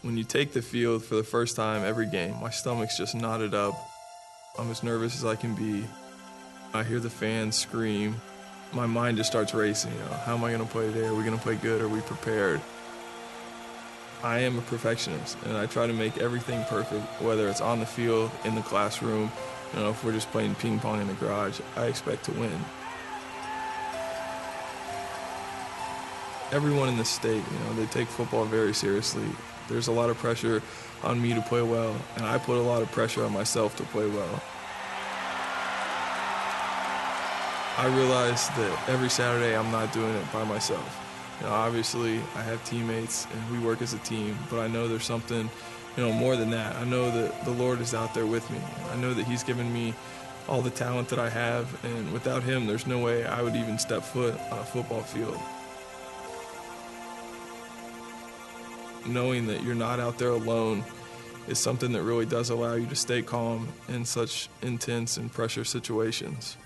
When you take the field for the first time every game, my stomach's just knotted up. I'm as nervous as I can be. I hear the fans scream. My mind just starts racing. How am I going to play today? Are we going to play good? Are we prepared? I am a perfectionist, and I try to make everything perfect, whether it's on the field, in the classroom. If we're just playing ping pong in the garage, I expect to win. Everyone in the state, they take football very seriously. There's a lot of pressure on me to play well, and I put a lot of pressure on myself to play well. I realize that every Saturday I'm not doing it by myself. Obviously I have teammates and we work as a team, but I know there's something, more than that. I know that the Lord is out there with me. I know that He's given me all the talent that I have, and without Him, there's no way I would even step foot on a football field. Knowing that you're not out there alone is something that really does allow you to stay calm in such intense and pressure situations.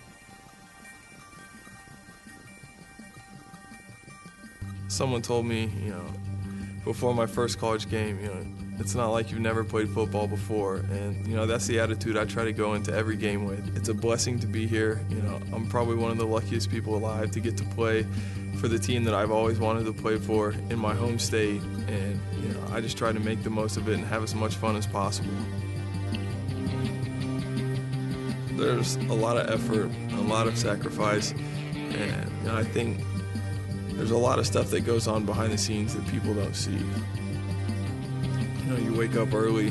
Someone told me, before my first college game, it's not like you've never played football before, and that's the attitude I try to go into every game with. It's a blessing to be here. I'm probably one of the luckiest people alive to get to play for the team that I've always wanted to play for in my home state, and I just try to make the most of it and have as much fun as possible. There's a lot of effort, a lot of sacrifice, and I think there's a lot of stuff that goes on behind the scenes that people don't see. You wake up early,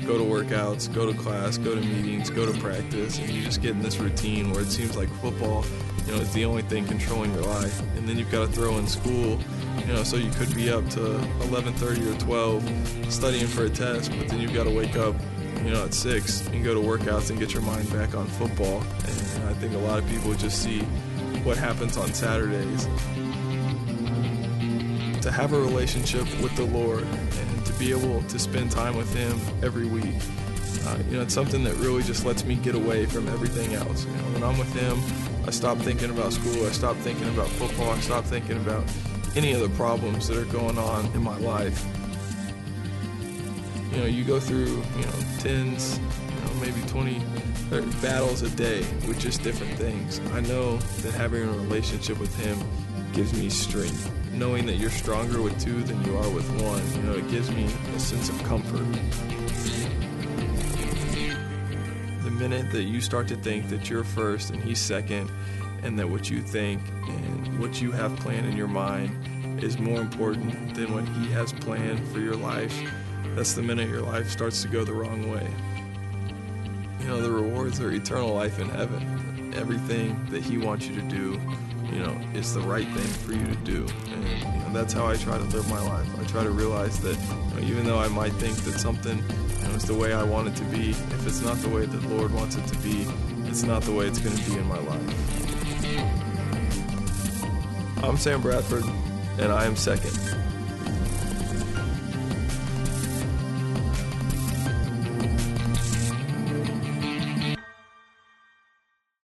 go to workouts, go to class, go to meetings, go to practice, and you just get in this routine where it seems like football, is the only thing controlling your life. And then you've got to throw in school, so you could be up to 11:30 or 12 studying for a test, but then you've got to wake up, at 6 and go to workouts and get your mind back on football. And I think a lot of people just see what happens on Saturdays. To have a relationship with the Lord and to be able to spend time with Him every week, it's something that really just lets me get away from everything else. When I'm with Him, I stop thinking about school, I stop thinking about football, I stop thinking about any of the problems that are going on in my life. You go through, tens, maybe 20 battles a day with just different things. I know that having a relationship with Him gives me strength. Knowing that you're stronger with two than you are with one, it gives me a sense of comfort. The minute that you start to think that you're first and He's second, and that what you think and what you have planned in your mind is more important than what He has planned for your life, that's the minute your life starts to go the wrong way. The rewards are eternal life in heaven. Everything that He wants you to do, is the right thing for you to do. And that's how I try to live my life. I try to realize that even though I might think that something is the way I want it to be, if it's not the way that the Lord wants it to be, it's not the way it's going to be in my life. I'm Sam Bradford, and I am second.